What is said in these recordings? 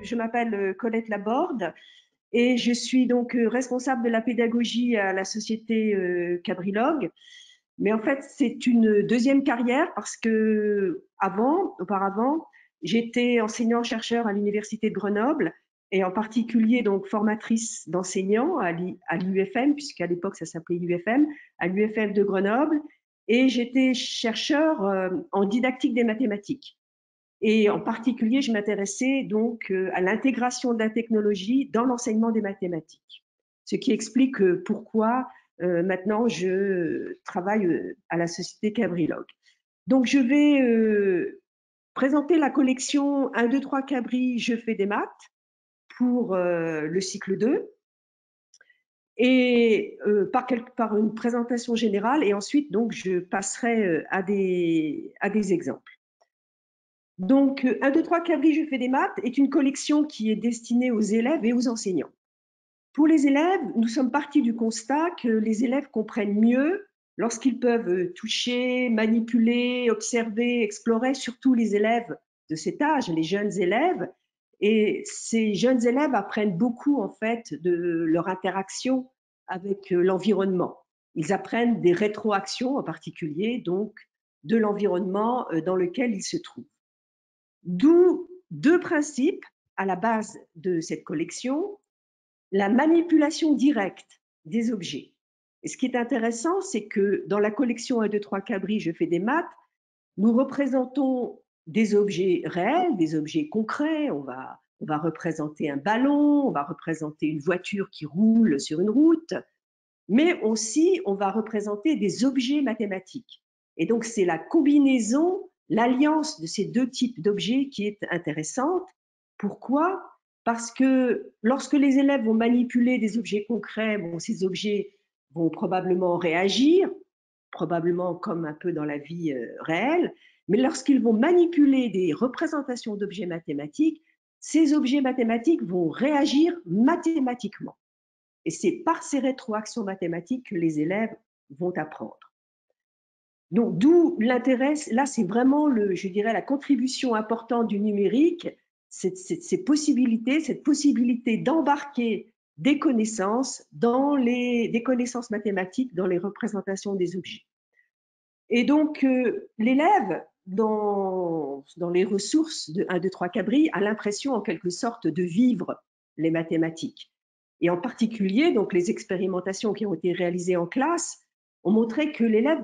Je m'appelle Colette Laborde et je suis donc responsable de la pédagogie à la société Cabrilog. Mais en fait, c'est une deuxième carrière parce que auparavant, j'étais enseignant-chercheur à l'université de Grenoble et en particulier donc formatrice d'enseignants à l'UFM, puisqu'à l'époque ça s'appelait UFM, à l'UFM de Grenoble, et j'étais chercheur en didactique des mathématiques. Et en particulier, je m'intéressais donc à l'intégration de la technologie dans l'enseignement des mathématiques. Ce qui explique pourquoi maintenant je travaille à la société Cabrilog. Donc je vais présenter la collection 1, 2, 3 Cabri, je fais des maths pour le cycle 2 et par une présentation générale, et ensuite donc je passerai à des exemples. Donc, 1, 2, 3 Cabri, je fais des maths est une collection qui est destinée aux élèves et aux enseignants. Pour les élèves, nous sommes partis du constat que les élèves comprennent mieux lorsqu'ils peuvent toucher, manipuler, observer, explorer, surtout les élèves de cet âge, les jeunes élèves. Et ces jeunes élèves apprennent beaucoup, en fait, de leur interaction avec l'environnement. Ils apprennent des rétroactions, en particulier, donc, de l'environnement dans lequel ils se trouvent. D'où deux principes à la base de cette collection: la manipulation directe des objets. Et ce qui est intéressant, c'est que dans la collection 1, 2, 3 Cabri, je fais des maths, nous représentons des objets réels, des objets concrets. On va représenter un ballon, on va représenter une voiture qui roule sur une route, mais aussi on va représenter des objets mathématiques. Et donc c'est la combinaison, l'alliance de ces deux types d'objets qui est intéressante. Pourquoi? Parce que lorsque les élèves vont manipuler des objets concrets, bon, ces objets vont probablement réagir, probablement comme un peu dans la vie réelle, mais lorsqu'ils vont manipuler des représentations d'objets mathématiques, ces objets mathématiques vont réagir mathématiquement. Et c'est par ces rétroactions mathématiques que les élèves vont apprendre. Donc, d'où l'intérêt, là, c'est vraiment, je dirais, la contribution importante du numérique, cette possibilité d'embarquer des connaissances des connaissances mathématiques dans les représentations des objets. Et donc, l'élève, dans les ressources de 1, 2, 3 Cabri, a l'impression, en quelque sorte, de vivre les mathématiques. Et en particulier, donc, les expérimentations qui ont été réalisées en classe ont montré que l'élève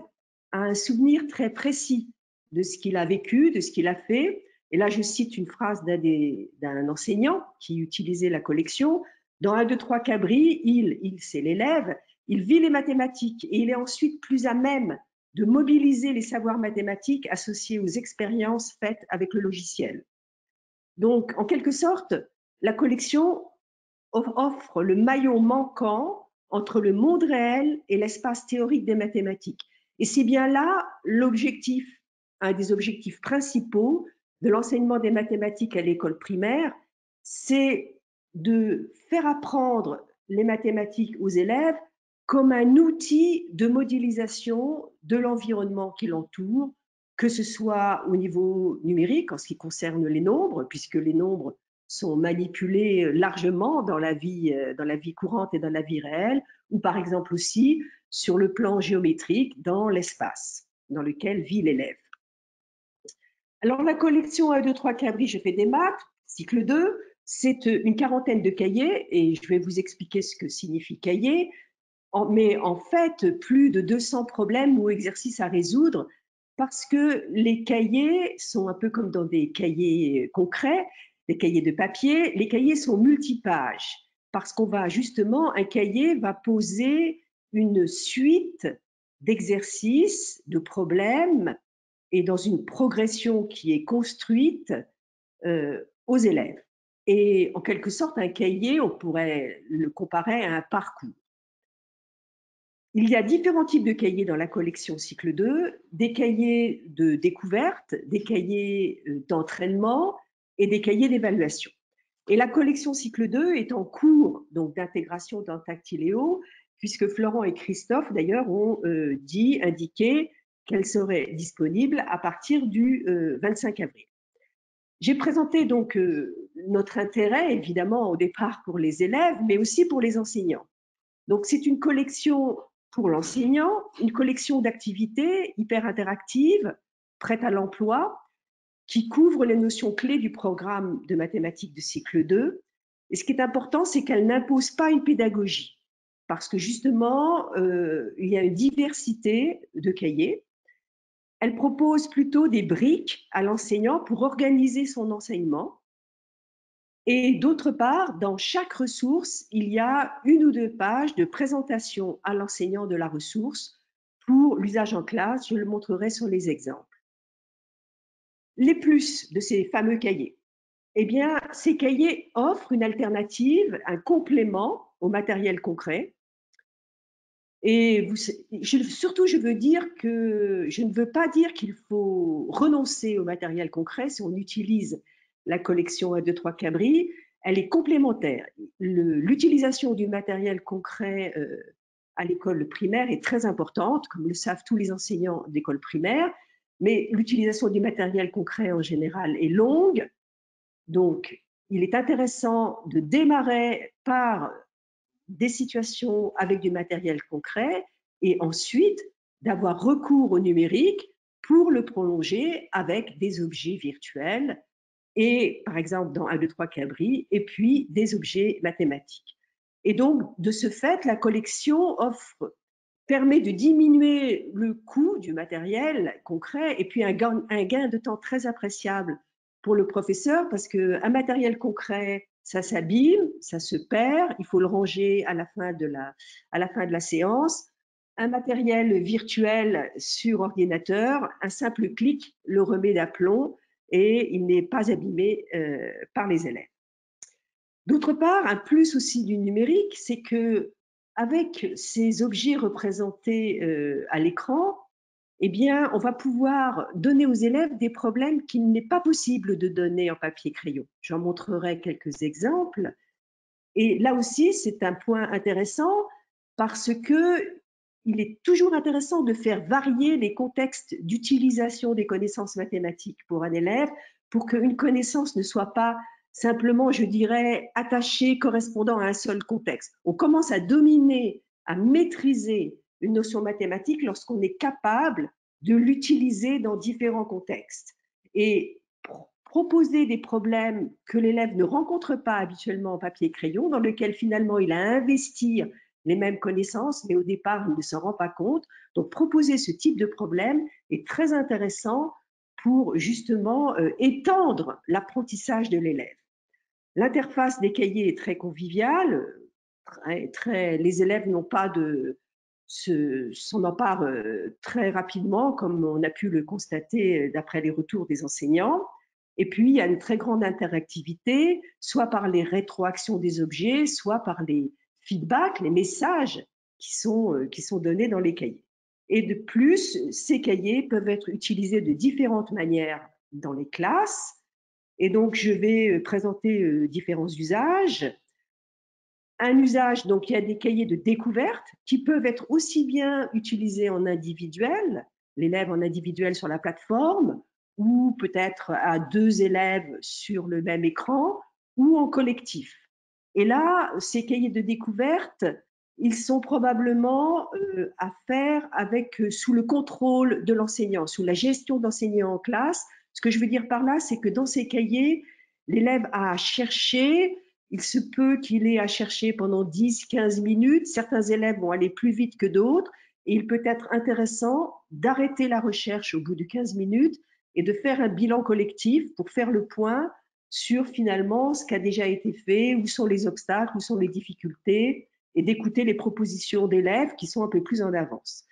a un souvenir très précis de ce qu'il a vécu, de ce qu'il a fait. Et là, je cite une phrase d'un enseignant qui utilisait la collection. Dans 1, 2, 3 Cabri, c'est l'élève, il vit les mathématiques et il est ensuite plus à même de mobiliser les savoirs mathématiques associés aux expériences faites avec le logiciel. Donc, en quelque sorte, la collection offre le maillon manquant entre le monde réel et l'espace théorique des mathématiques. Et c'est bien là l'objectif, un des objectifs principaux de l'enseignement des mathématiques à l'école primaire, c'est de faire apprendre les mathématiques aux élèves comme un outil de modélisation de l'environnement qui l'entoure, que ce soit au niveau numérique en ce qui concerne les nombres, puisque les nombres sont manipulés largement dans la vie courante et dans la vie réelle, ou par exemple aussi sur le plan géométrique dans l'espace dans lequel vit l'élève. Alors la collection 1, 2, 3 Cabri, je fais des maths, cycle 2, c'est une quarantaine de cahiers, et je vais vous expliquer ce que signifie cahier, mais en fait plus de 200 problèmes ou exercices à résoudre, parce que les cahiers sont un peu comme dans des cahiers concrets, des cahiers de papier, les cahiers sont multipages, parce qu'on va justement, un cahier va poser une suite d'exercices, de problèmes, et dans une progression qui est construite aux élèves. Et en quelque sorte, un cahier, on pourrait le comparer à un parcours. Il y a différents types de cahiers dans la collection cycle 2, des cahiers de découverte, des cahiers d'entraînement et des cahiers d'évaluation. Et la collection cycle 2 est en cours d'intégration dans Tactiléo, puisque Florent et Christophe d'ailleurs ont indiqué qu'elle serait disponible à partir du 25 avril. J'ai présenté donc notre intérêt, évidemment, au départ pour les élèves, mais aussi pour les enseignants. Donc, c'est une collection pour l'enseignant, une collection d'activités hyper interactives, prêtes à l'emploi, qui couvre les notions clés du programme de mathématiques de cycle 2. Et ce qui est important, c'est qu'elle n'impose pas une pédagogie, parce que justement, il y a une diversité de cahiers. Elle propose plutôt des briques à l'enseignant pour organiser son enseignement. Et d'autre part, dans chaque ressource, il y a 1 ou 2 pages de présentation à l'enseignant de la ressource pour l'usage en classe. Je le montrerai sur les exemples. Les plus de ces fameux cahiers. Eh bien, ces cahiers offrent une alternative, un complément au matériel concret. Et surtout, je veux dire que je ne veux pas dire qu'il faut renoncer au matériel concret si on utilise la collection 1, 2, 3 Cabri. Elle est complémentaire. L'utilisation du matériel concret à l'école primaire est très importante, comme le savent tous les enseignants d'école primaire, mais l'utilisation du matériel concret en général est longue. Donc, il est intéressant de démarrer par des situations avec du matériel concret et ensuite d'avoir recours au numérique pour le prolonger avec des objets virtuels et, par exemple, dans 1, 2, 3 Cabri, et puis des objets mathématiques. Et donc, de ce fait, la collection permet de diminuer le coût du matériel concret et puis un gain de temps très appréciable pour le professeur parce qu'un matériel concret, ça s'abîme, ça se perd, il faut le ranger à la fin de la séance. Un matériel virtuel sur ordinateur, un simple clic le remet d'aplomb et il n'est pas abîmé par les élèves. D'autre part, un plus aussi du numérique, c'est que avec ces objets représentés à l'écran, eh bien, on va pouvoir donner aux élèves des problèmes qu'il n'est pas possible de donner en papier-crayon. J'en montrerai quelques exemples. Et là aussi, c'est un point intéressant parce que il est toujours intéressant de faire varier les contextes d'utilisation des connaissances mathématiques pour un élève pour qu'une connaissance ne soit pas simplement, je dirais, attachée, correspondant à un seul contexte. On commence à dominer, à maîtriser une notion mathématique lorsqu'on est capable de l'utiliser dans différents contextes. Et proposer des problèmes que l'élève ne rencontre pas habituellement en papier et crayon, dans lequel finalement il a à investir les mêmes connaissances, mais au départ il ne s'en rend pas compte. Donc proposer ce type de problème est très intéressant pour justement étendre l'apprentissage de l'élève. L'interface des cahiers est très conviviale, les élèves n'ont pas s'en emparent très rapidement, comme on a pu le constater d'après les retours des enseignants. Et puis, il y a une très grande interactivité, soit par les rétroactions des objets, soit par les feedbacks, les messages qui sont donnés dans les cahiers. Et de plus, ces cahiers peuvent être utilisés de différentes manières dans les classes. Et donc, je vais présenter différents usages. Un usage, donc il y a des cahiers de découverte qui peuvent être aussi bien utilisés en individuel, l'élève en individuel sur la plateforme, ou peut-être à 2 élèves sur le même écran, ou en collectif. Et là, ces cahiers de découverte, ils sont probablement à faire sous le contrôle de l'enseignant, sous la gestion d'enseignants en classe. Ce que je veux dire par là, c'est que dans ces cahiers, l'élève a à chercher. Il se peut qu'il ait à chercher pendant 10-15 minutes. Certains élèves vont aller plus vite que d'autres. Et il peut être intéressant d'arrêter la recherche au bout de 15 minutes et de faire un bilan collectif pour faire le point sur finalement ce qui a déjà été fait, où sont les obstacles, où sont les difficultés, et d'écouter les propositions d'élèves qui sont un peu plus en avance.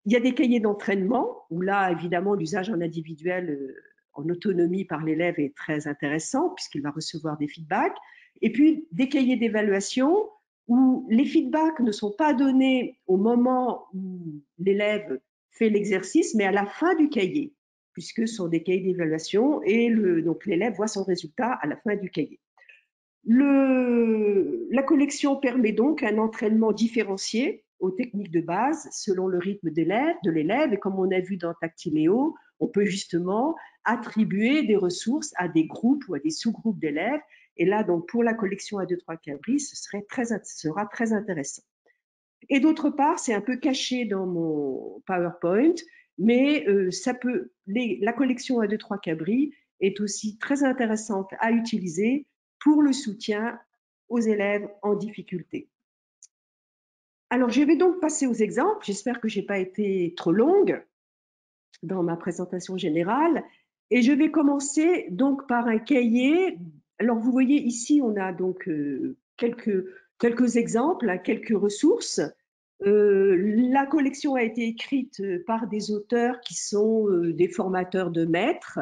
Il y a des cahiers d'entraînement, où là, évidemment, l'usage en individuel, en autonomie par l'élève est très intéressant, puisqu'il va recevoir des feedbacks. Et puis, des cahiers d'évaluation où les feedbacks ne sont pas donnés au moment où l'élève fait l'exercice, mais à la fin du cahier, puisque ce sont des cahiers d'évaluation et donc l'élève voit son résultat à la fin du cahier. La collection permet donc un entraînement différencié aux techniques de base selon le rythme de l'élève. Et comme on a vu dans Tactiléo, on peut justement attribuer des ressources à des groupes ou à des sous-groupes d'élèves. Et là, donc, pour la collection A2-3 cabris, sera très intéressant. Et d'autre part, c'est un peu caché dans mon PowerPoint, mais la collection A2-3 cabris est aussi très intéressante à utiliser pour le soutien aux élèves en difficulté. Alors, je vais donc passer aux exemples. J'espère que je n'ai pas été trop longue dans ma présentation générale. Et je vais commencer donc par un cahier. Alors, vous voyez ici, on a donc quelques exemples, quelques ressources. La collection a été écrite par des auteurs qui sont des formateurs de maîtres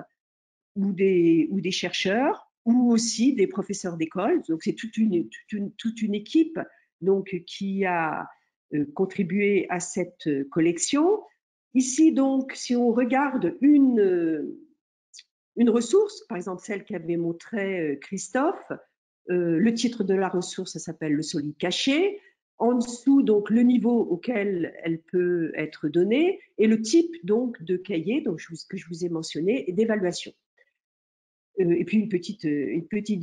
ou des chercheurs ou aussi des professeurs d'école. Donc, c'est toute une équipe donc, qui a contribué à cette collection. Ici, donc, si on regarde une ressource, par exemple celle qu'avait montré Christophe, le titre de la ressource s'appelle le solide caché. En dessous, donc, le niveau auquel elle peut être donnée et le type donc de cahier donc, que je vous ai mentionné et d'évaluation. Et puis une petite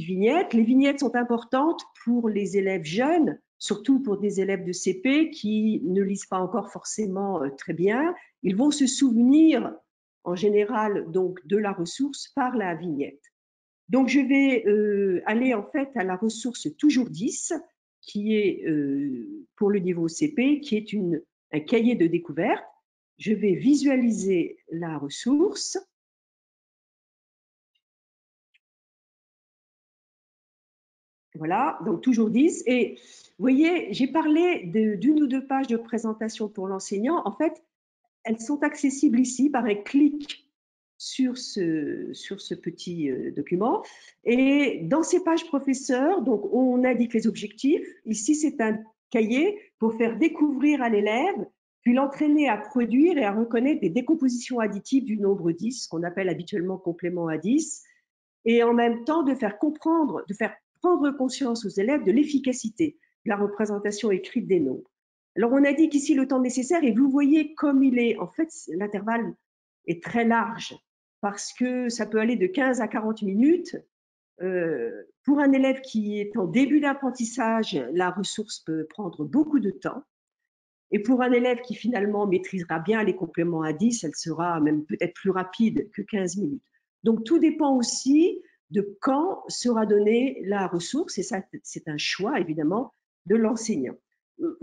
vignette. Les vignettes sont importantes pour les élèves jeunes, surtout pour des élèves de CP qui ne lisent pas encore forcément très bien. Ils vont se souvenir en général donc de la ressource par la vignette. Donc je vais aller en fait à la ressource Toujours 10, qui est pour le niveau CP, qui est un cahier de découverte. Je vais visualiser la ressource. Voilà, donc toujours 10. Et vous voyez, j'ai parlé d'une ou deux pages de présentation pour l'enseignant. En fait, elles sont accessibles ici par un clic sur ce petit document. Et dans ces pages professeurs, donc on indique les objectifs. Ici, c'est un cahier pour faire découvrir à l'élève, puis l'entraîner à produire et à reconnaître des décompositions additives du nombre 10, qu'on appelle habituellement complément à 10, et en même temps de faire comprendre, de faire prendre conscience aux élèves de l'efficacité de la représentation écrite des nombres. Alors, on indique ici le temps nécessaire et vous voyez comme il est. En fait, l'intervalle est très large parce que ça peut aller de 15 à 40 minutes. Pour un élève qui est en début d'apprentissage, la ressource peut prendre beaucoup de temps. Et pour un élève qui finalement maîtrisera bien les compléments à 10, elle sera même peut-être plus rapide que 15 minutes. Donc tout dépend aussi de quand sera donnée la ressource, et ça c'est un choix évidemment de l'enseignant.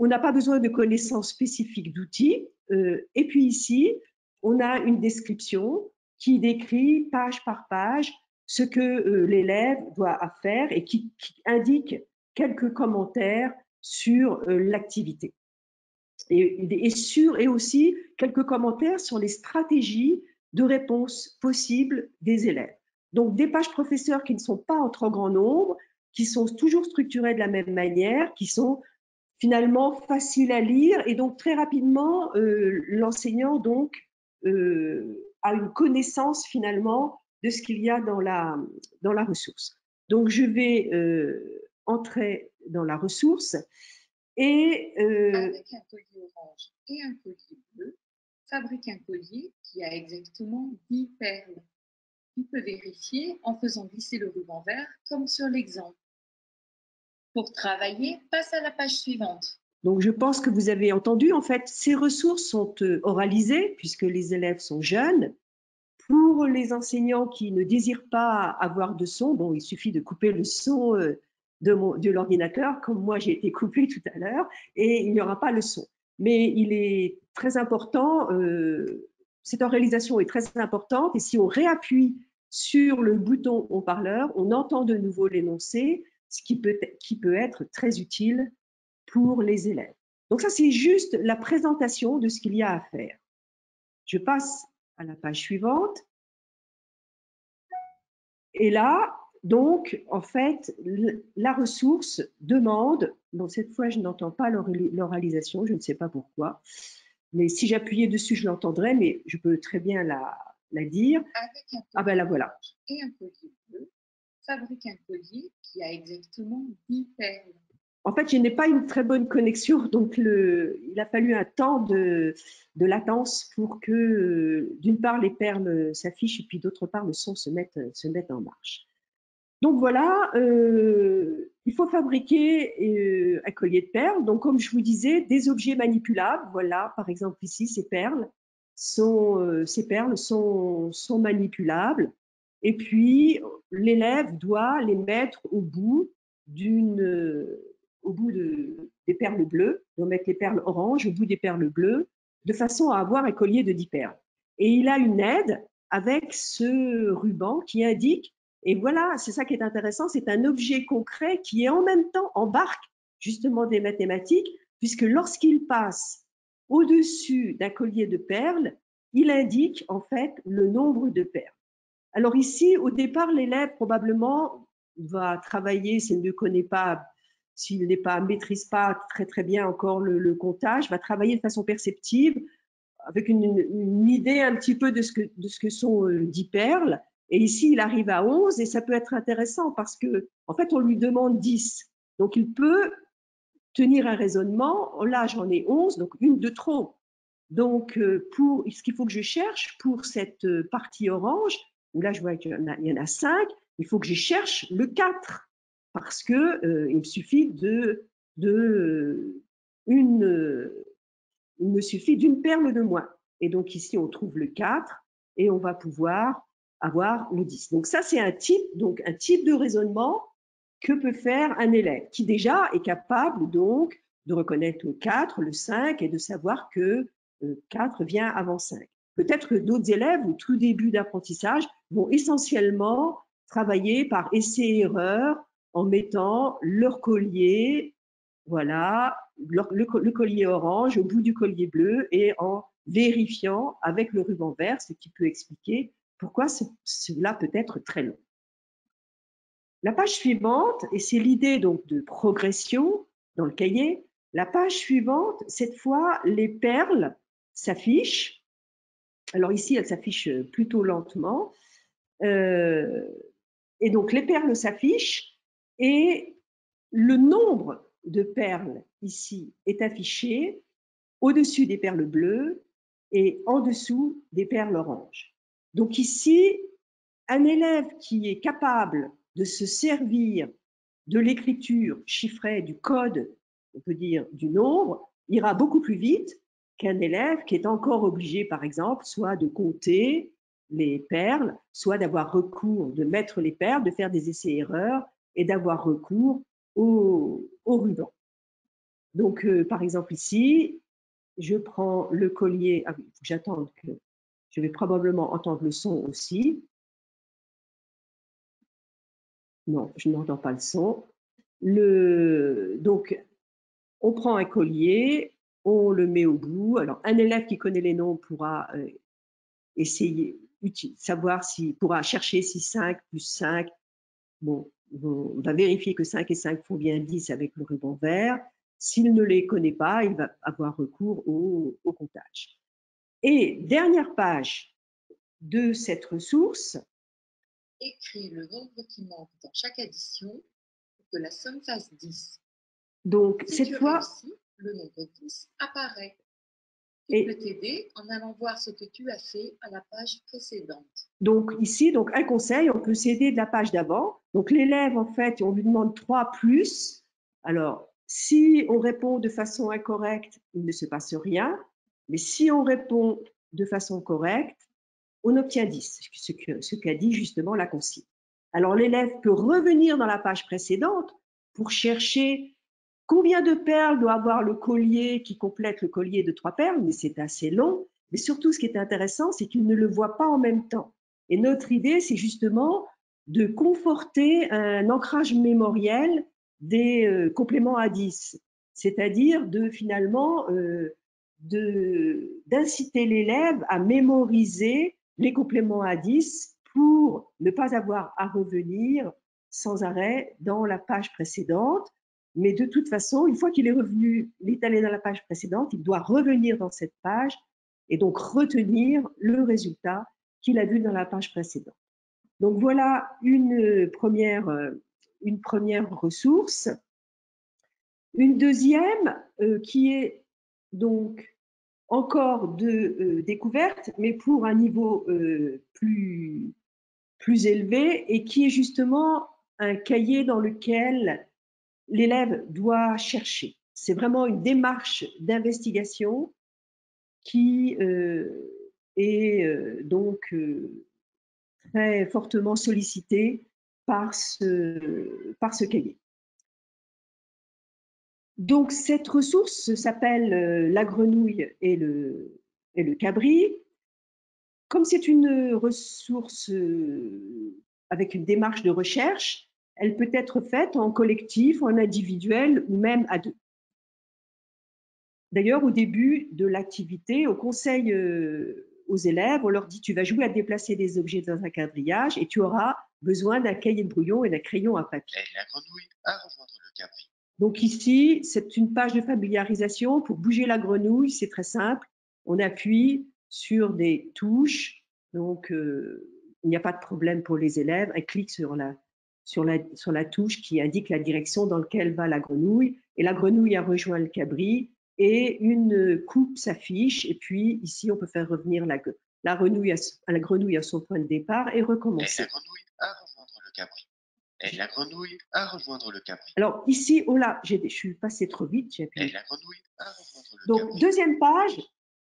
On n'a pas besoin de connaissances spécifiques d'outils, et puis ici on a une description qui décrit page par page ce que l'élève doit faire et qui indique quelques commentaires sur l'activité. Et aussi quelques commentaires sur les stratégies de réponse possibles des élèves. Donc des pages professeurs qui ne sont pas en trop grand nombre, qui sont toujours structurées de la même manière, qui sont finalement faciles à lire et donc très rapidement l'enseignant donc a une connaissance finalement de ce qu'il y a dans la ressource. Donc je vais entrer dans la ressource. Et avec un collier orange et un collier bleu, fabrique un collier qui a exactement 10 perles. Tu peux vérifier en faisant glisser le ruban vert comme sur l'exemple. Pour travailler, passe à la page suivante. Donc je pense que vous avez entendu, en fait, ces ressources sont oralisées puisque les élèves sont jeunes. Pour les enseignants qui ne désirent pas avoir de son, bon, il suffit de couper le son de l'ordinateur, comme moi j'ai été coupé tout à l'heure, et il n'y aura pas le son. Mais il est très important, cette oralisation est très importante, et si on réappuie sur le bouton haut-parleur, on entend de nouveau l'énoncé, ce qui peut être très utile pour les élèves. Donc ça, c'est juste la présentation de ce qu'il y a à faire. Je passe à la page suivante. Et là, donc, en fait, la ressource demande, donc cette fois, je n'entends pas l'oralisation, je ne sais pas pourquoi, mais si j'appuyais dessus, je l'entendrais, mais je peux très bien la dire. Avec un ah ben la voilà. Et un collier bleu, fabrique un collier qui a exactement 10 perles. En fait, je n'ai pas une très bonne connexion, donc il a fallu un temps de latence pour que, d'une part, les perles s'affichent et puis d'autre part, le son se mette en marche. Donc voilà, il faut fabriquer un collier de perles. Donc comme je vous disais, des objets manipulables. Voilà, par exemple ici, ces perles sont manipulables. Et puis l'élève doit les mettre au bout des perles bleues. Il doit mettre les perles oranges au bout des perles bleues, de façon à avoir un collier de 10 perles. Et il a une aide avec ce ruban qui indique, et voilà, c'est ça qui est intéressant, c'est un objet concret qui est en même temps embarque justement des mathématiques, puisque lorsqu'il passe au-dessus d'un collier de perles, il indique en fait le nombre de perles. Alors ici, au départ, l'élève probablement va travailler, s'il ne connaît pas, s'il n'est pas, maîtrise pas très très bien encore le comptage, va travailler de façon perceptive, avec une idée un petit peu de ce que sont 10 perles. Et ici, il arrive à 11 et ça peut être intéressant parce que, en fait, on lui demande 10. Donc, il peut tenir un raisonnement. Oh, là, j'en ai 11, donc une de trop. Donc, ce qu'il faut que je cherche pour cette partie orange, où là, je vois qu'il y en a 5, il faut que je cherche le 4 parce que il me suffit il me suffit d'une perle de moins. Et donc ici, on trouve le 4 et on va pouvoir avoir le 10. Donc ça, c'est un type de raisonnement que peut faire un élève qui déjà est capable donc de reconnaître le 4, le 5 et de savoir que 4 vient avant 5. Peut-être que d'autres élèves au tout début d'apprentissage vont essentiellement travailler par essai-erreur en mettant leur collier, voilà, le collier orange au bout du collier bleu et en vérifiant avec le ruban vert, ce qui peut expliquer pourquoi cela peut être très long. La page suivante, et c'est l'idée donc de progression dans le cahier, la page suivante, cette fois, les perles s'affichent. Alors ici, elles s'affichent plutôt lentement. Et donc, les perles s'affichent et le nombre de perles ici est affiché au-dessus des perles bleues et en dessous des perles oranges. Donc ici, un élève qui est capable de se servir de l'écriture chiffrée, du code, on peut dire du nombre, ira beaucoup plus vite qu'un élève qui est encore obligé, par exemple, soit de compter les perles, soit d'avoir recours, de mettre les perles, de faire des essais-erreurs et d'avoir recours au ruban. Donc, par exemple, ici, je prends le collier. Ah oui, il faut que j'attende que je vais probablement entendre le son aussi. Non, je n'entends pas le son. Donc, on prend un collier, on le met au bout. Alors, un élève qui connaît les noms pourra essayer, savoir si, pourra chercher si 5 plus 5. Bon, on va vérifier que 5 et 5 font bien 10 avec le ruban vert. S'il ne les connaît pas, il va avoir recours au comptage. Et dernière page de cette ressource. Écris le nombre qui manque dans chaque addition pour que la somme fasse 10. Donc, si cette tu fois, réussis, le nombre 10 apparaît. Il peut t'aider en allant voir ce que tu as fait à la page précédente. Donc ici, donc un conseil, on peut s'aider de la page d'avant. Donc l'élève, en fait, on lui demande 3 plus. Alors, si on répond de façon incorrecte, il ne se passe rien. Mais si on répond de façon correcte, on obtient 10, ce qu'a dit justement la consigne. Alors l'élève peut revenir dans la page précédente pour chercher combien de perles doit avoir le collier qui complète le collier de 3 perles, mais c'est assez long. Mais surtout, ce qui est intéressant, c'est qu'il ne le voit pas en même temps. Et notre idée, c'est justement de conforter un ancrage mémoriel des compléments à 10, c'est-à-dire de finalement d'inciter l'élève à mémoriser les compléments à 10 pour ne pas avoir à revenir sans arrêt dans la page précédente. Mais de toute façon, une fois qu'il est revenu, il est allé dans la page précédente, il doit revenir dans cette page et donc retenir le résultat qu'il a vu dans la page précédente. Donc voilà une première ressource. Une deuxième qui est donc encore de découverte, mais pour un niveau plus élevé et qui est justement un cahier dans lequel l'élève doit chercher. C'est vraiment une démarche d'investigation qui est donc très fortement sollicitée par ce cahier. Donc cette ressource s'appelle la grenouille et le cabri. Comme c'est une ressource avec une démarche de recherche, elle peut être faite en collectif, en individuel ou même à deux. D'ailleurs, au début de l'activité, on conseille aux élèves, on leur dit tu vas jouer à déplacer des objets dans un quadrillage et tu auras besoin d'un cahier de brouillon et d'un crayon à papier. Et la grenouille à rejoindre le cabri. Donc ici, c'est une page de familiarisation. Pour bouger la grenouille, c'est très simple. On appuie sur des touches. Donc, il n'y a pas de problème pour les élèves. Un clic sur la touche qui indique la direction dans laquelle va la grenouille. Et la grenouille a rejoint le cabri et une coupe s'affiche. Et puis ici, on peut faire revenir la grenouille à son point de départ et recommencer. Et la grenouille à rejoindre le cabri. Et la grenouille à rejoindre le cabri. Alors ici, oh là, je suis passée trop vite. J'ai appuyé. Et la grenouille à rejoindre le Donc, cabri. deuxième page,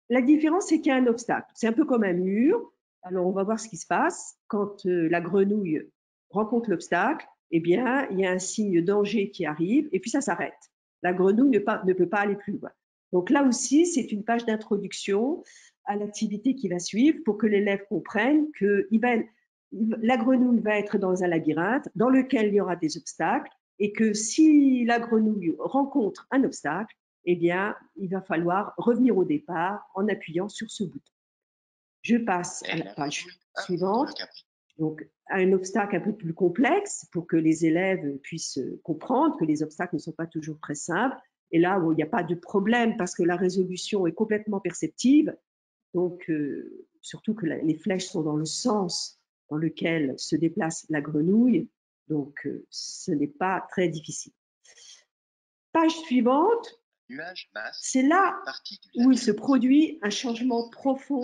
la différence, c'est qu'il y a un obstacle. C'est un peu comme un mur. Alors, on va voir ce qui se passe. Quand la grenouille rencontre l'obstacle, eh bien, il y a un signe danger qui arrive et puis ça s'arrête. La grenouille ne peut pas aller plus loin. Donc là aussi, c'est une page d'introduction à l'activité qui va suivre pour que l'élève comprenne que la grenouille va être dans un labyrinthe dans lequel il y aura des obstacles et que si la grenouille rencontre un obstacle, eh bien, il va falloir revenir au départ en appuyant sur ce bouton. Je passe à la page suivante, donc à un obstacle un peu plus complexe pour que les élèves puissent comprendre que les obstacles ne sont pas toujours très simples. Et là où il n'y a pas de problème parce que la résolution est complètement perceptive, donc surtout que les flèches sont dans le sens dans lequel se déplace la grenouille, donc ce n'est pas très difficile. Page suivante, c'est là où il se produit un changement profond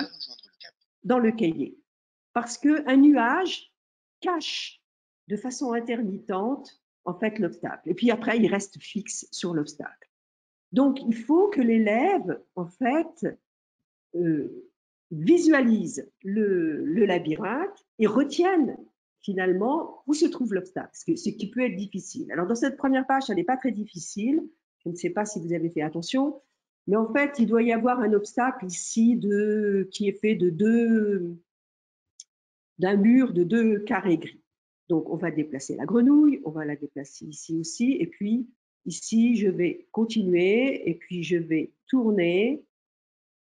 dans le cahier. Parce qu'un nuage cache de façon intermittente, en fait, l'obstacle. Et puis après, il reste fixe sur l'obstacle. Donc, il faut que l'élève, en fait, visualise le labyrinthe et retienne finalement où se trouve l'obstacle, ce qui peut être difficile. Alors, dans cette première page, ça n'est pas très difficile. Je ne sais pas si vous avez fait attention, mais en fait, il doit y avoir un obstacle ici qui est fait d'un mur de 2 carrés gris. Donc, on va déplacer la grenouille, on va la déplacer ici aussi, et puis ici, je vais continuer, et puis je vais tourner.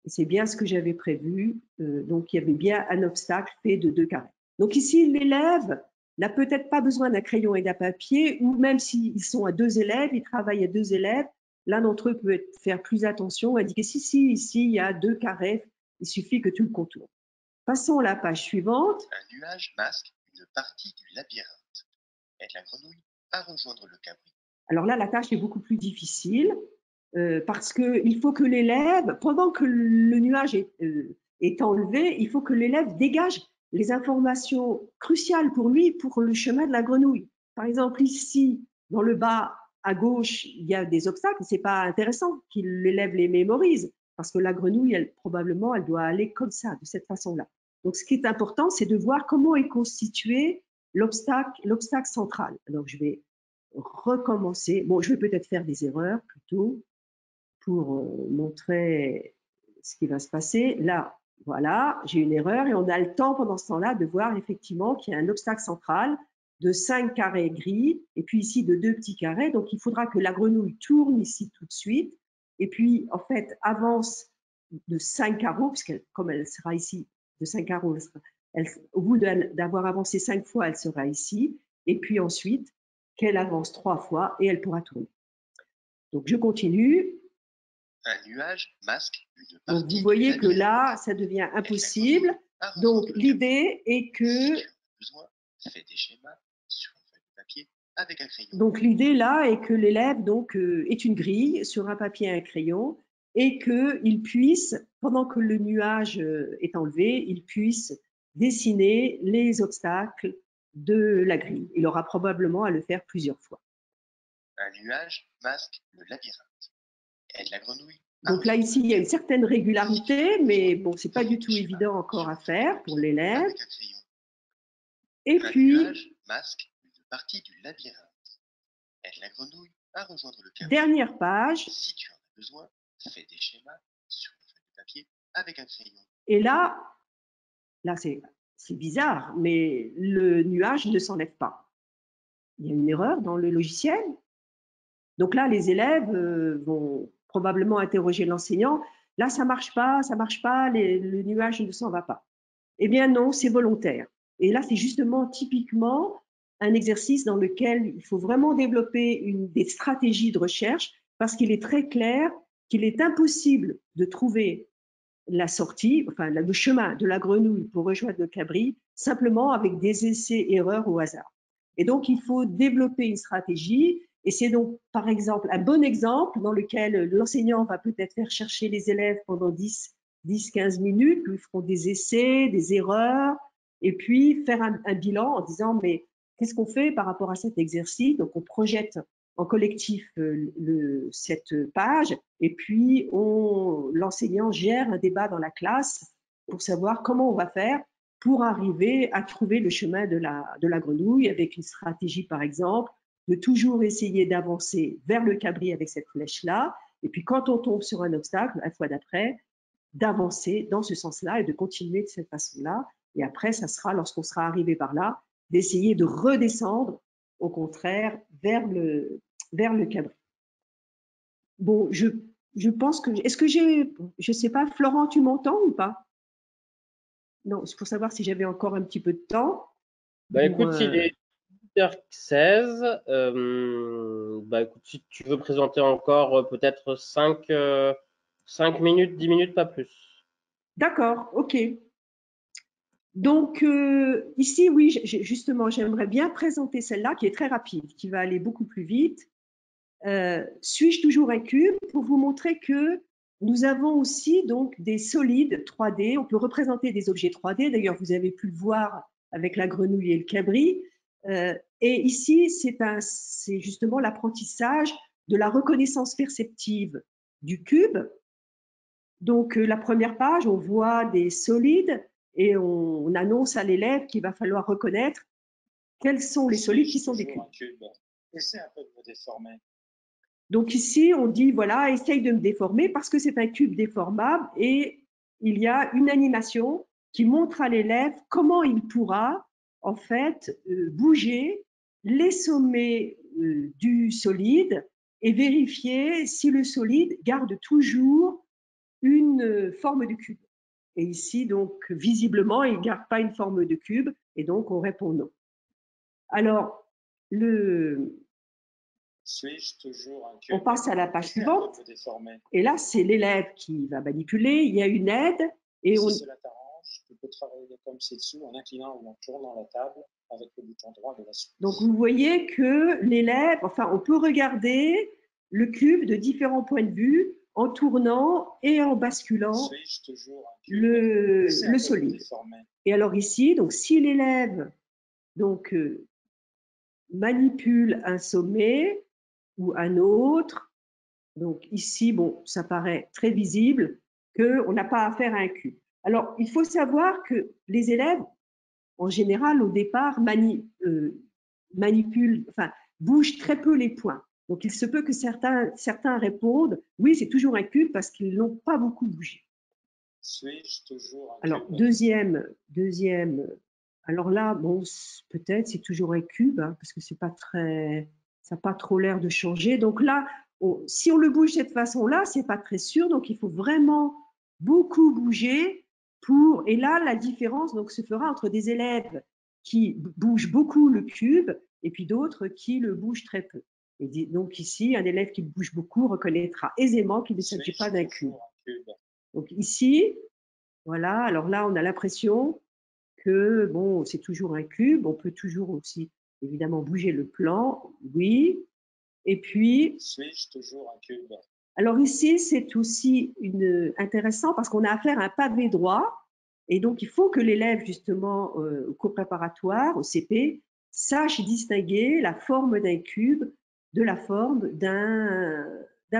C'est bien ce que j'avais prévu. Donc, il y avait bien un obstacle fait de 2 carrés. Donc ici, l'élève n'a peut-être pas besoin d'un crayon et d'un papier, ou même s'ils sont à 2 élèves, ils travaillent à 2 élèves, l'un d'entre eux peut faire plus attention, indiquer si, ici, il y a 2 carrés, il suffit que tu le contournes. Passons à la page suivante. Un nuage masque une partie du labyrinthe. Et la grenouille à rejoindre le cabri. Alors là, la tâche est beaucoup plus difficile parce qu'il faut que l'élève, pendant que le nuage est enlevé, il faut que l'élève dégage les informations cruciales pour lui, pour le chemin de la grenouille. Par exemple, ici, dans le bas à gauche, il y a des obstacles. Ce n'est pas intéressant qu'il l'élève les mémorise parce que la grenouille, probablement, elle doit aller comme ça, de cette façon-là. Donc, ce qui est important, c'est de voir comment est constitué l'obstacle central. Alors, je vais recommencer. Bon, je vais peut-être faire des erreurs plutôt pour montrer ce qui va se passer. Là, voilà, j'ai une erreur et on a le temps pendant ce temps-là de voir effectivement qu'il y a un obstacle central de 5 carrés gris et puis ici de 2 petits carrés. Donc, il faudra que la grenouille tourne ici tout de suite et puis, en fait, avance de 5 carreaux, puisque comme elle sera ici de 5 carreaux, au bout d'avoir avancé 5 fois, elle sera ici. Et puis ensuite, qu'elle avance 3 fois et elle pourra tourner. Donc, je continue. Un nuage masque une partie. Donc, vous voyez que là, ça devient impossible. Donc, l'idée est que... Si tu as besoin, fais des schémas sur une feuille de papier avec un crayon. Donc, l'idée là est que l'élève ait une grille sur un papier et un crayon et qu'il puisse, pendant que le nuage est enlevé, il puisse dessiner les obstacles de la grille. Il aura probablement à le faire plusieurs fois. Un nuage masque le labyrinthe. Aide la grenouille. Donc là, ici, il y a une certaine régularité, mais bon, c'est pas du tout évident encore à faire pour l'élève. Avec un crayon. Et puis, Un nuage masque une partie du labyrinthe. Aide la grenouille à rejoindre le cabri. dernière page. Si tu en as besoin, fais des schémas sur une feuille de papier avec un crayon. Et là c'est bizarre, mais le nuage ne s'enlève pas. Il y a une erreur dans le logiciel. Donc là, les élèves vont probablement interroger l'enseignant. Là, ça marche pas, le nuage ne s'en va pas. Eh bien non, c'est volontaire. Et là, c'est justement typiquement un exercice dans lequel il faut vraiment développer des stratégies de recherche parce qu'il est très clair qu'il est impossible de trouver la sortie, enfin le chemin de la grenouille pour rejoindre le cabri simplement avec des essais-erreurs au hasard. Et donc, il faut développer une stratégie. Et c'est donc, par exemple, un bon exemple dans lequel l'enseignant va peut-être faire chercher les élèves pendant 10-15 minutes, où ils feront des essais, des erreurs, et puis faire un bilan en disant, mais qu'est-ce qu'on fait par rapport à cet exercice? Donc, on projette en collectif cette page, et puis l'enseignant gère un débat dans la classe pour savoir comment on va faire pour arriver à trouver le chemin de la grenouille avec une stratégie, par exemple, de toujours essayer d'avancer vers le cabri avec cette flèche-là, et puis quand on tombe sur un obstacle, la fois d'après, d'avancer dans ce sens-là et de continuer de cette façon-là. Et après, ça sera, lorsqu'on sera arrivé par là, d'essayer de redescendre, au contraire, vers le cabri. Bon, je pense que... Est-ce que j'ai... Je ne sais pas, Florent, tu m'entends ou pas? Non, c'est pour savoir si j'avais encore un petit peu de temps. Bah écoute, il est 8h16. Bah écoute, si tu veux présenter encore peut-être 5 minutes, 10 minutes, pas plus. D'accord, ok. Donc ici, oui, justement, j'aimerais bien présenter celle-là qui est très rapide, qui va aller beaucoup plus vite. Suis-je toujours un cube? Pour vous montrer que nous avons aussi donc des solides 3D. On peut représenter des objets 3D. D'ailleurs, vous avez pu le voir avec la grenouille et le cabri. Et ici, c'est justement l'apprentissage de la reconnaissance perceptive du cube. Donc, la première page, on voit des solides et on annonce à l'élève qu'il va falloir reconnaître quels sont les solides qui sont des cubes. Essaie un peu de me déformer. Donc ici, on dit, voilà, essaye de me déformer parce que c'est un cube déformable et il y a une animation qui montre à l'élève comment il pourra, en fait, bouger les sommets du solide et vérifier si le solide garde toujours une forme de cube. Et ici, donc, visiblement, il ne garde pas une forme de cube et donc on répond non. Alors, Suis-je toujours un cube? On passe à la page suivante. Et là, c'est l'élève qui va manipuler. Il y a une aide. Et si cela t'arrange, tu peux travailler comme ci-dessous en inclinant ou en tournant la table avec le bouton droit de la souris. Donc, vous voyez que l'élève, enfin, on peut regarder le cube de différents points de vue en tournant et en basculant le solide. Et alors ici, donc, si l'élève donc, manipule un sommet ou un autre, donc ici, bon, ça paraît très visible qu'on n'a pas affaire à un cube. Alors, il faut savoir que les élèves, en général, au départ, manipulent, enfin, bougent très peu les points. Donc, il se peut que certains répondent, oui, c'est toujours un cube parce qu'ils n'ont pas beaucoup bougé. Suis-je toujours un cube? Alors, deuxième, alors là, bon, peut-être c'est toujours un cube, hein, parce que ça n'a pas trop l'air de changer. Donc là, si on le bouge de cette façon-là, c'est pas très sûr. Donc, il faut vraiment beaucoup bouger et là, la différence donc, se fera entre des élèves qui bougent beaucoup le cube et puis d'autres qui le bougent très peu. Et donc ici, un élève qui bouge beaucoup reconnaîtra aisément qu'il ne s'agit pas d'un cube. Donc ici, voilà, alors là, on a l'impression que, bon, c'est toujours un cube. On peut toujours aussi, évidemment, bouger le plan, oui. Et puis... Suis-je toujours un cube? Alors ici, c'est aussi intéressant parce qu'on a affaire à un pavé droit. Et donc, il faut que l'élève, justement, au cours préparatoire, au CP, sache distinguer la forme d'un cube de la forme d'un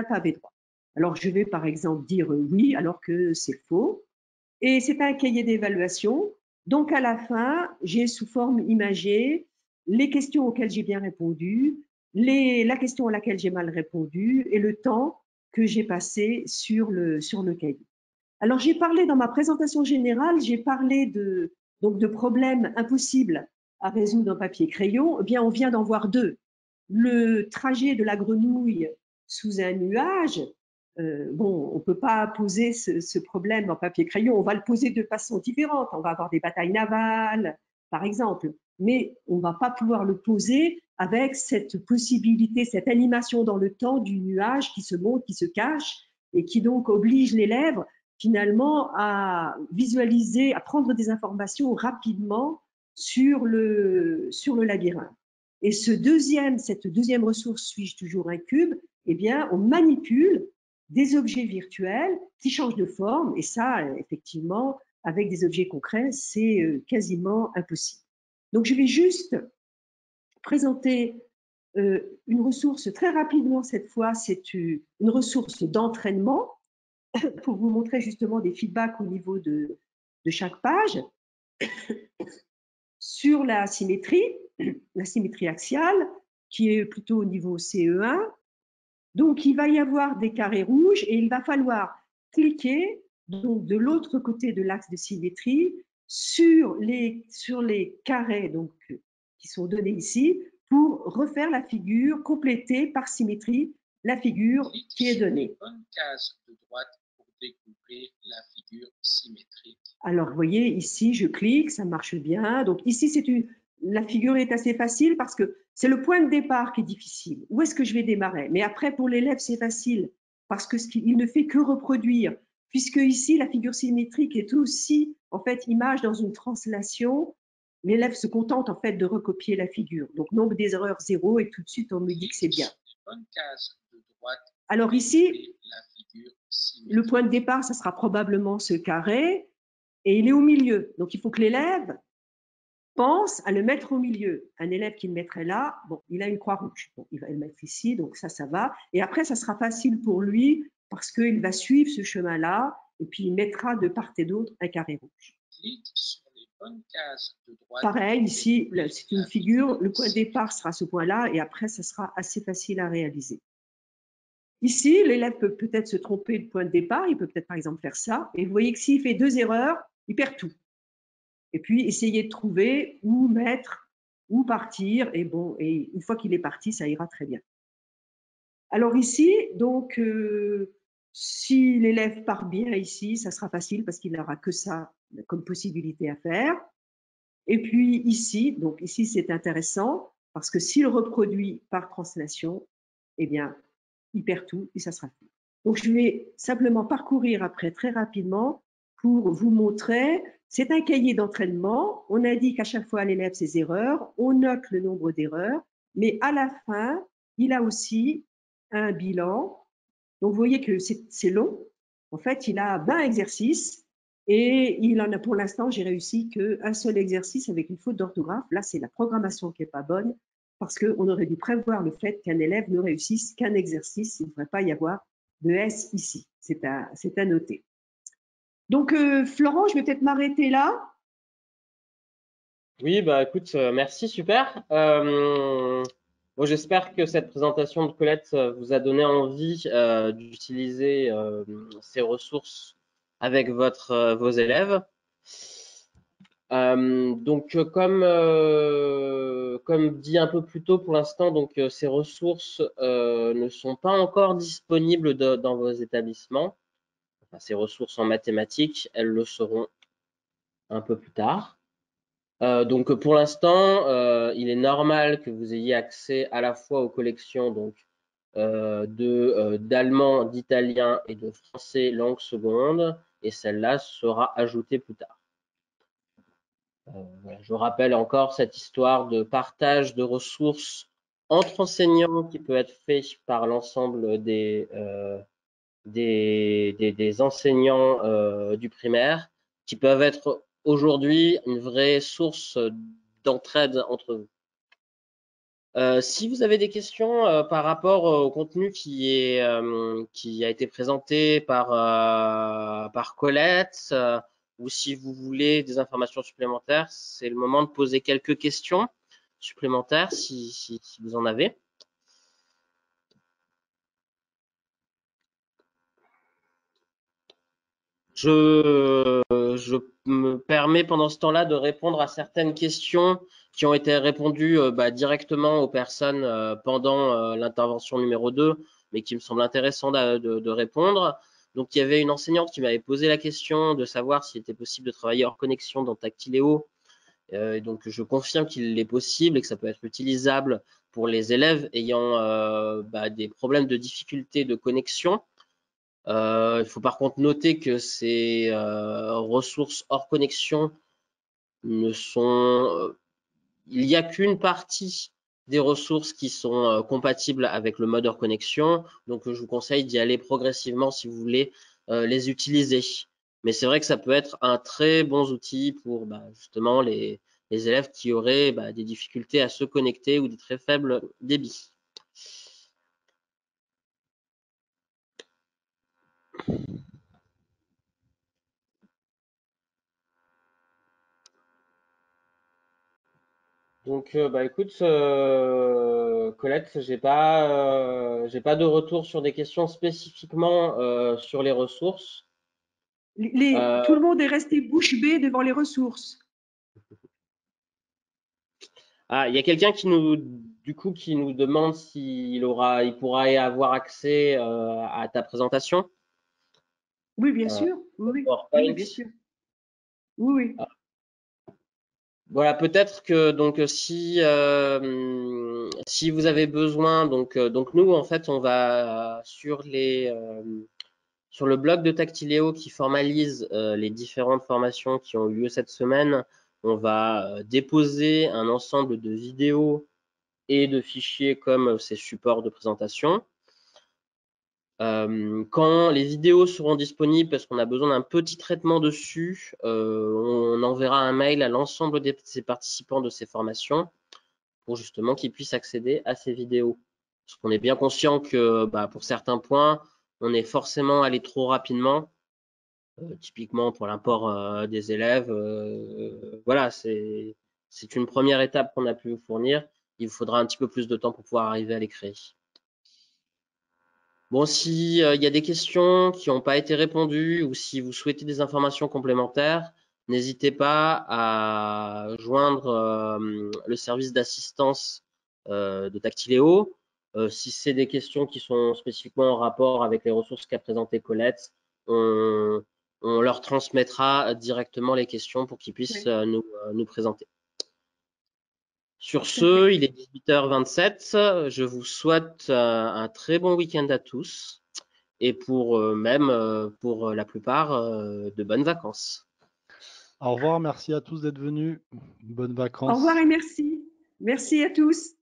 pavé droit. Alors, je vais par exemple dire oui, alors que c'est faux. Et c'est un cahier d'évaluation. Donc, à la fin, j'ai sous forme imagée les questions auxquelles j'ai bien répondu, la question à laquelle j'ai mal répondu et le temps que j'ai passé sur le cahier. Alors, j'ai parlé dans ma présentation générale, j'ai parlé donc de problèmes impossibles à résoudre en papier-crayon. Eh bien, on vient d'en voir deux. Le trajet de la grenouille sous un nuage, bon, on ne peut pas poser ce problème en papier-crayon, on va le poser de façon différente. On va avoir des batailles navales, par exemple, mais on ne va pas pouvoir le poser avec cette possibilité, cette animation dans le temps du nuage qui se monte, qui se cache, et qui donc oblige l'élève finalement à visualiser, à prendre des informations rapidement sur le labyrinthe. Et cette deuxième ressource, suis-je toujours un cube, eh bien, on manipule des objets virtuels qui changent de forme, et ça, effectivement, avec des objets concrets, c'est quasiment impossible. Donc, je vais juste présenter une ressource très rapidement cette fois, c'est une ressource d'entraînement pour vous montrer justement des feedbacks au niveau de chaque page sur la symétrie axiale, qui est plutôt au niveau CE1. Donc, il va y avoir des carrés rouges et il va falloir cliquer donc, de l'autre côté de l'axe de symétrie sur les carrés donc, qui sont donnés ici pour refaire la figure, compléter par symétrie la figure qui est donnée. Bonne case de droite pour découvrir la figure symétrique. Alors, vous voyez, ici, je clique, ça marche bien. Donc, ici, la figure est assez facile parce que c'est le point de départ qui est difficile. Où est-ce que je vais démarrer? Mais après, pour l'élève, c'est facile parce qu'il ne fait que reproduire, puisque ici, la figure symétrique est aussi, en fait, image dans une translation. L'élève se contente, en fait, de recopier la figure. Donc, nombre des erreurs 0 et tout de suite, on me dit que c'est bien. Bonne case de droite. Alors ici, le point de départ, ça sera probablement ce carré. Et il est au milieu. Donc, il faut que l'élève pense à le mettre au milieu. Un élève qui le mettrait là, bon, il a une croix rouge. Bon, il va le mettre ici, donc ça va. Et après, ça sera facile pour lui parce qu'il va suivre ce chemin-là et puis il mettra de part et d'autre un carré rouge. Clique sur les bonnes cases de droite. Pareil, ici, c'est une figure. Le point de départ sera ce point-là et après, ça sera assez facile à réaliser. Ici, l'élève peut peut-être se tromper de point de départ. Il peut peut-être, par exemple, faire ça. Et vous voyez que s'il fait 2 erreurs, il perd tout. Et puis, essayer de trouver où mettre, où partir. Et bon, et une fois qu'il est parti, ça ira très bien. Alors ici, donc, si l'élève part bien ici, ça sera facile parce qu'il n'aura que ça comme possibilité à faire. Et puis ici, donc ici, c'est intéressant parce que s'il reproduit par translation, eh bien, il perd tout et ça sera fait. Donc, je vais simplement parcourir après très rapidement pour vous montrer. C'est un cahier d'entraînement. On indique à chaque fois à l'élève ses erreurs. On note le nombre d'erreurs. Mais à la fin, il a aussi un bilan. Donc, vous voyez que c'est long. En fait, il a 20 exercices et il en a pour l'instant, j'ai réussi qu'un seul exercice avec une faute d'orthographe. Là, c'est la programmation qui n'est pas bonne parce qu'on aurait dû prévoir le fait qu'un élève ne réussisse qu'un exercice. Il ne devrait pas y avoir de S ici. C'est à noter. Donc, Florent, je vais peut-être m'arrêter là. Oui, bah écoute, merci, super. Bon, j'espère que cette présentation de Colette vous a donné envie d'utiliser ces ressources avec vos élèves. Donc, comme dit un peu plus tôt, pour l'instant, donc ces ressources ne sont pas encore disponibles dans vos établissements. Enfin, ces ressources en mathématiques, elles le seront un peu plus tard. Donc, pour l'instant, il est normal que vous ayez accès à la fois aux collections donc d'allemand, d'italien et de français langue seconde, et celle-là sera ajoutée plus tard. Voilà, je rappelle encore cette histoire de partage de ressources entre enseignants qui peut être fait par l'ensemble des enseignants du primaire, qui peuvent être aujourd'hui une vraie source d'entraide entre vous. Si vous avez des questions par rapport au contenu qui a été présenté par Colette, ou si vous voulez des informations supplémentaires, c'est le moment de poser quelques questions supplémentaires si vous en avez. Je me permets pendant ce temps-là de répondre à certaines questions qui ont été répondues directement aux personnes pendant l'intervention numéro 2, mais qui me semblent intéressantes de répondre. Donc, il y avait une enseignante qui m'avait posé la question de savoir s'il était possible de travailler hors connexion dans Tactiléo. Donc, je confirme qu'il est possible et que ça peut être utilisable pour les élèves ayant des problèmes de difficulté de connexion. Il faut par contre noter que ces ressources hors connexion ne sont, il n'y a qu'une partie des ressources qui sont compatibles avec le mode hors connexion. Donc, je vous conseille d'y aller progressivement si vous voulez les utiliser. Mais c'est vrai que ça peut être un très bon outil pour justement les élèves qui auraient des difficultés à se connecter ou des très faibles débits. Donc, écoute, Colette, j'ai pas de retour sur des questions spécifiquement sur les ressources. Tout le monde est resté bouche bée devant les ressources. Ah, il y a quelqu'un qui nous demande il pourra y avoir accès à ta présentation. Oui, bien sûr. Oui, bien sûr. Oui. Voilà, peut-être que donc si vous avez besoin, donc nous en fait on va sur le blog de Tactiléo qui formalise les différentes formations qui ont eu lieu cette semaine, on va déposer un ensemble de vidéos et de fichiers comme ces supports de présentation. Quand les vidéos seront disponibles, parce qu'on a besoin d'un petit traitement dessus, on enverra un mail à l'ensemble des participants de ces formations pour justement qu'ils puissent accéder à ces vidéos. Parce qu'on est bien conscient que pour certains points, on est forcément allé trop rapidement, typiquement pour l'import des élèves. Voilà, c'est une première étape qu'on a pu vous fournir. Il vous faudra un petit peu plus de temps pour pouvoir arriver à les créer. Bon, si y a des questions qui n'ont pas été répondues ou si vous souhaitez des informations complémentaires, n'hésitez pas à joindre le service d'assistance de Tactiléo. Si c'est des questions qui sont spécifiquement en rapport avec les ressources qu'a présentées Colette, on leur transmettra directement les questions pour qu'ils puissent nous présenter. Sur ce, il est 18h27. Je vous souhaite un très bon week-end à tous et pour la plupart, de bonnes vacances. Au revoir, merci à tous d'être venus. Bonnes vacances. Au revoir et merci. Merci à tous.